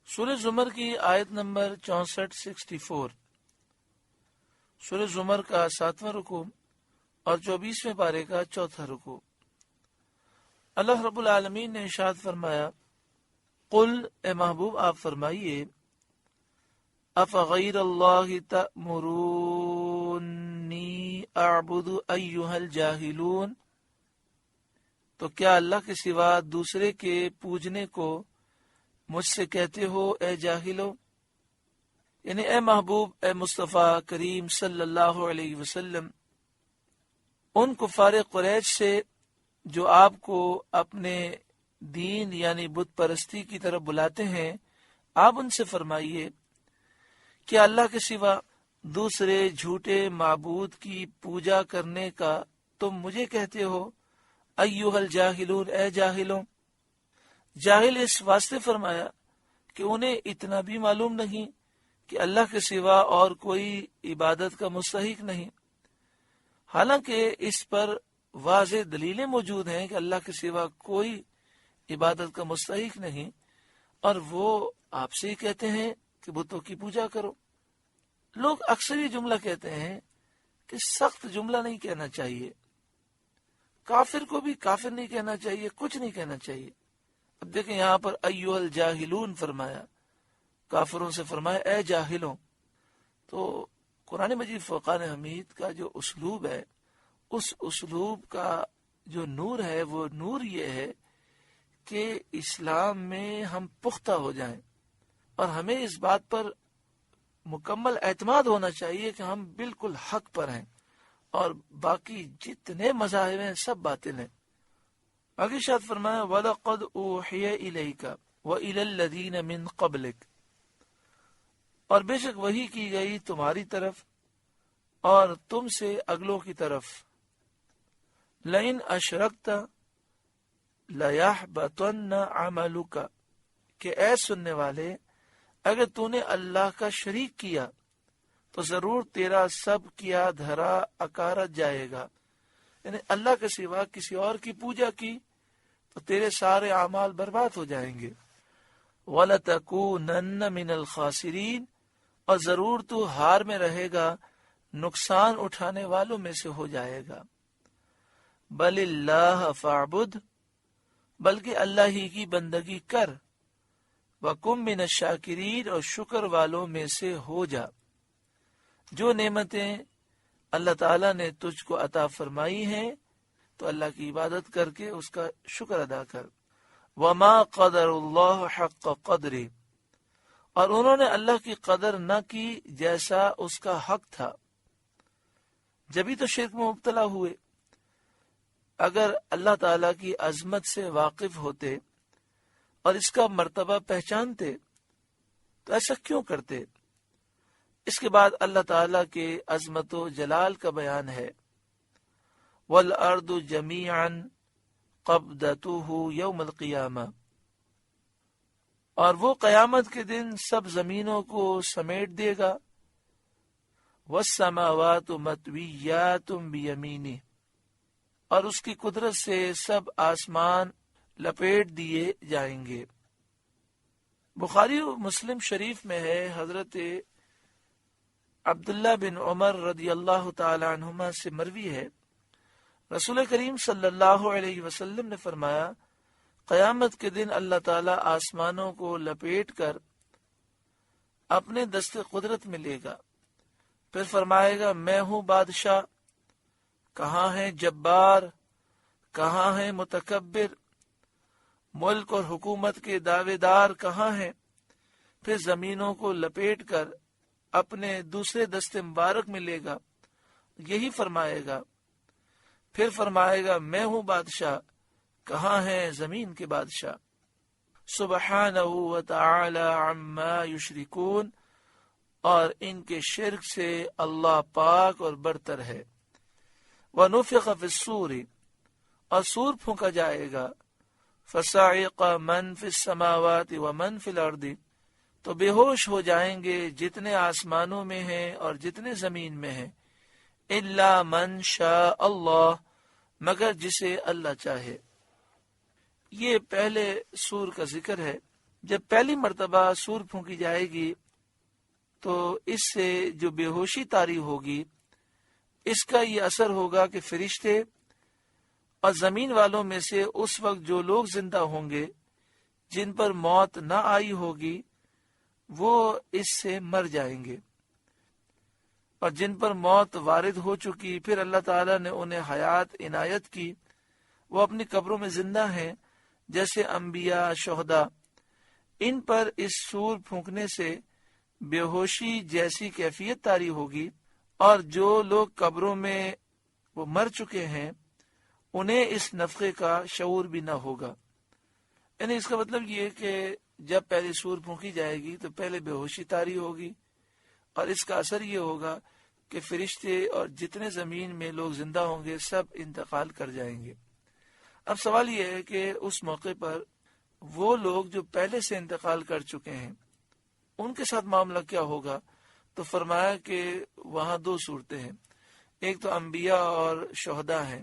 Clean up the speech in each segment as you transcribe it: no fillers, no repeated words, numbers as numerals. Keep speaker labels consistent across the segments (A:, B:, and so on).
A: سورہ زمر کی آیت نمبر 64 سورہ زمر کا 7واں رکوع اور 24ویں پارے کا 4تھا رکوع۔ اللہ رب العالمین نے ارشاد فرمایا، قل اے محبوب آپ فرمائیے، افغیر اللہ تأمرونی اعبد ایھا الجاہلون، تو کیا اللہ کے سوا دوسرے کے پوجنے کو مجھ سے کہتے ہو اے جاہلو؟ یعنی اے محبوب، اے مصطفیٰ کریم صلی اللہ علیہ وسلم، ان کفار قریش سے جو آپ کو اپنے دین یعنی بت پرستی کی طرف بلاتے ہیں، آپ ان سے فرمائیے کہ اللہ کے سوا دوسرے جھوٹے معبود کی پوجا کرنے کا تم مجھے کہتے ہو ایھا الجاہلون، اے جاہلوں۔ جاہل اس واسطے فرمایا کہ انہیں اتنا بھی معلوم نہیں کہ اللہ کے سوا اور کوئی عبادت کا مستحق نہیں، حالانکہ اس پر واضح دلیلیں موجود ہیں کہ اللہ کے سوا کوئی عبادت کا مستحق نہیں، اور وہ آپ سے ہی کہتے ہیں کہ بتوں کی پوجا کرو۔ لوگ اکثر یہ جملہ کہتے ہیں کہ سخت جملہ نہیں کہنا چاہیے، کافر کو بھی کافر نہیں کہنا چاہیے، کچھ نہیں کہنا چاہیے۔ اب دیکھیں یہاں پر ایھا الجاہلون فرمایا، کافروں سے فرمایا اے جاہلوں۔ تو قرآن مجید فرقان حمید کا جو اسلوب ہے، اس اسلوب کا جو نور ہے، وہ نور یہ ہے کہ اسلام میں ہم پختہ ہو جائیں، اور ہمیں اس بات پر مکمل اعتماد ہونا چاہیے کہ ہم بالکل حق پر ہیں، اور باقی جتنے مذاہب ہیں سب باطل ہیں۔ آگے شاد فرمایا وَلَقَدْ أُوحِيَ إِلَيْكَ وَإِلَى الَّذِينَ مِن قَبْلِكَ، اور بے شک وحی کی گئی تمہاری طرف اور تم سے اگلوں کی طرف، لَإِنْ أَشْرَكْتَ لَيَحْبَطَنَّ عَمَلُكَ، کہ اے سننے والے اگر تو نے اللہ کا شریک کیا تو ضرور تیرا سب کیا دھرا اکارت جائے گا، یعنی اللہ کے سوا کسی اور کی پوجا کی تو تیرے سارے اعمال برباد ہو جائیں گے۔ وَلَتَكُونَنَّ مِنَ الْخَاسِرِينَ، اور ضرور تو ہار میں رہے گا، نقصان اٹھانے والوں میں سے ہو جائے گا۔ بَلِ اللَّهَ فَاعْبُدْ، بلکہ اللہ ہی کی بندگی کر، وَكُن مِّنَ الشَّاكِرِينَ، اور شکر والوں میں سے ہو جا۔ جو نعمتیں اللہ تعالیٰ نے تجھ کو عطا فرمائی ہیں تو اللہ کی عبادت کر کے اس کا شکر ادا کر۔ وَمَا قَدَرُ اللَّهَ حَقَّ قَدْرِهِ، اور انہوں نے اللہ کی قدر نہ کی جیسا اس کا حق تھا، جبھی تو شرک میں مبتلا ہوئے۔ اگر اللہ تعالیٰ کی عظمت سے واقف ہوتے اور اس کا مرتبہ پہچانتے تو ایسا کیوں کرتے؟ اس کے بعد اللہ تعالیٰ کے عظمت و جلال کا بیان ہے، وَالْأَرْضُ جَمِيعًا قَبْضَتُهُ يَوْمَ الْقِيَامَةِ، اور وہ قیامت کے دن سب زمینوں کو سمیٹ دے گا، وَالسَّمَاوَاتُ مَطْوِيَّاتٌ بِيَمِينِهِ، اور اس کی قدرت سے سب آسمان لپیٹ دیے جائیں گے۔ بخاری و مسلم شریف میں ہے، حضرت عبداللہ بن عمر رضی اللہ تعالی عنہما سے مروی ہے، رسول کریم صلی اللہ علیہ وسلم نے فرمایا، قیامت کے دن اللہ تعالی آسمانوں کو لپیٹ کر اپنے دست قدرت میں لے گا، پھر فرمائے گا میں ہوں بادشاہ، کہاں ہے جبار، کہاں ہے متکبر، ملک اور حکومت کے دعوے دار کہاں ہیں؟ پھر زمینوں کو لپیٹ کر اپنے دوسرے دست مبارک میں لے گا، یہی فرمائے گا، پھر فرمائے گا میں ہوں بادشاہ، کہاں ہے زمین کے بادشاہ؟ سبحانہ وتعالی عما یشرکون، اور ان کے شرک سے اللہ پاک اور برتر ہے۔ وَنُفِخَ فِي الصُّورِ، اور سور پھونکا جائے گا، فَصَعِقَ مَنْ فِي السَّمَاوَاتِ وَمَنْ فِي الْأَرْضِ، تو بے ہوش ہو جائیں گے جتنے آسمانوں میں ہیں اور جتنے زمین میں ہیں، إِلَّا مَنْ شَاءَ اللَّهُ، مگر جسے اللہ چاہے۔ یہ پہلے سور کا ذکر ہے۔ جب پہلی مرتبہ سور پھونکی جائے گی تو اس سے جو بے ہوشی طاری ہوگی اس کا یہ اثر ہوگا کہ فرشتے اور زمین والوں میں سے اس وقت جو لوگ زندہ ہوں گے جن پر موت نہ آئی ہوگی وہ اس سے مر جائیں گے، اور جن پر موت وارد ہو چکی پھر اللہ تعالیٰ نے انہیں حیات عنایت کی، وہ اپنی قبروں میں زندہ ہیں، جیسے انبیاء، شہداء۔ ان پر اس سور پھونکنے سے بے ہوشی جیسی کیفیت طاری ہوگی، اور جو لوگ قبروں میں وہ مر چکے ہیں انہیں اس نفخے کا شعور بھی نہ ہوگا۔ یعنی اس کا مطلب یہ ہے کہ جب پہلی سور پھونکی جائے گی تو پہلے بے ہوشی طاری ہوگی، اور اس کا اثر یہ ہوگا کہ فرشتے اور جتنے زمین میں لوگ زندہ ہوں گے سب انتقال کر جائیں گے۔ اب سوال یہ ہے کہ اس موقع پر وہ لوگ جو پہلے سے انتقال کر چکے ہیں ان کے ساتھ معاملہ کیا ہوگا؟ تو فرمایا کہ وہاں دو صورتیں ہیں، ایک تو انبیاء اور شہداء ہیں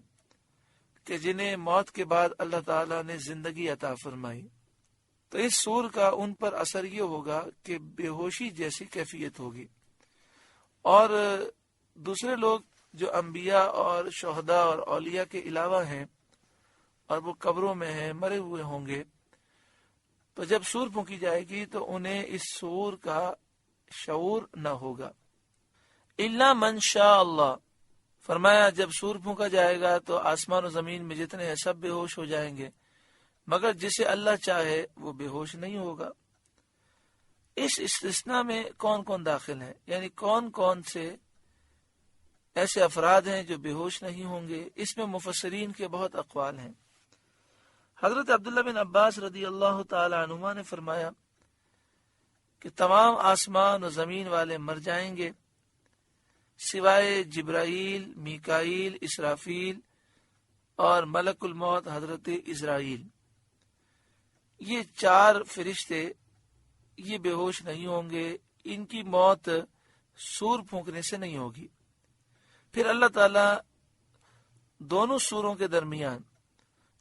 A: کہ جنہیں موت کے بعد اللہ تعالیٰ نے زندگی عطا فرمائی، تو اس سور کا ان پر اثر یہ ہوگا کہ بے ہوشی جیسی کیفیت ہوگی۔ اور دوسرے لوگ جو انبیاء اور شہداء اور اولیاء کے علاوہ ہیں اور وہ قبروں میں ہیں، مرے ہوئے ہوں گے، تو جب سور پھونکی جائے گی تو انہیں اس سور کا شعور نہ ہوگا۔ الا من شاء اللہ، فرمایا جب سور پھونکا جائے گا تو آسمان و زمین میں جتنے ہیں سب بے ہوش ہو جائیں گے، مگر جسے اللہ چاہے وہ بے ہوش نہیں ہوگا۔ اس استثناء میں کون کون داخل ہیں، یعنی کون کون سے ایسے افراد ہیں جو بے ہوش نہیں ہوں گے؟ اس میں مفسرین کے بہت اقوال ہیں۔ حضرت عبداللہ بن عباس رضی اللہ تعالی عنہما نے فرمایا کہ تمام آسمان و زمین والے مر جائیں گے سوائے جبرائیل، میکائیل، اسرافیل اور ملک الموت حضرت اسرائیل۔ یہ چار فرشتے یہ بے ہوش نہیں ہوں گے، ان کی موت سور پھونکنے سے نہیں ہوگی۔ پھر اللہ تعالی دونوں سوروں کے درمیان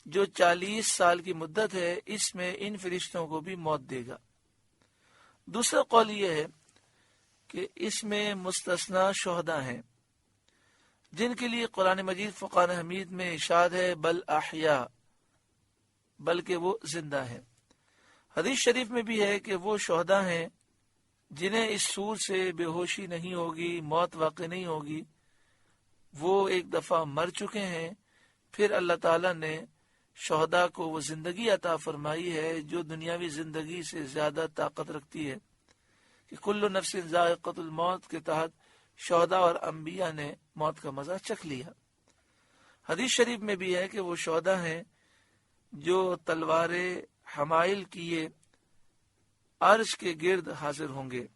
A: جو 40 سال کی مدت ہے اس میں ان فرشتوں کو بھی موت دے گا۔ دوسرا قول یہ ہے کہ اس میں مستثنا شہداء ہیں جن کے لیے قرآن مجید فقان حمید میں ارشاد ہے بل احیاء، بلکہ وہ زندہ ہیں۔ حدیث شریف میں بھی ہے کہ وہ شہداء ہیں جنہیں اس سور سے بے ہوشی نہیں ہوگی، موت واقع نہیں ہوگی، وہ ایک دفعہ مر چکے ہیں، پھر اللہ تعالیٰ نے شہداء کو وہ زندگی عطا فرمائی ہے جو دنیاوی زندگی سے زیادہ طاقت رکھتی ہے، کہ کل نفس ذائقۃ الموت کے تحت شہداء اور انبیاء نے موت کا مزہ چکھ لیا۔ حدیث شریف میں بھی ہے کہ وہ شہداء ہیں جو تلواریں حمائل کیے عرش کے گرد حاضر ہوں گے۔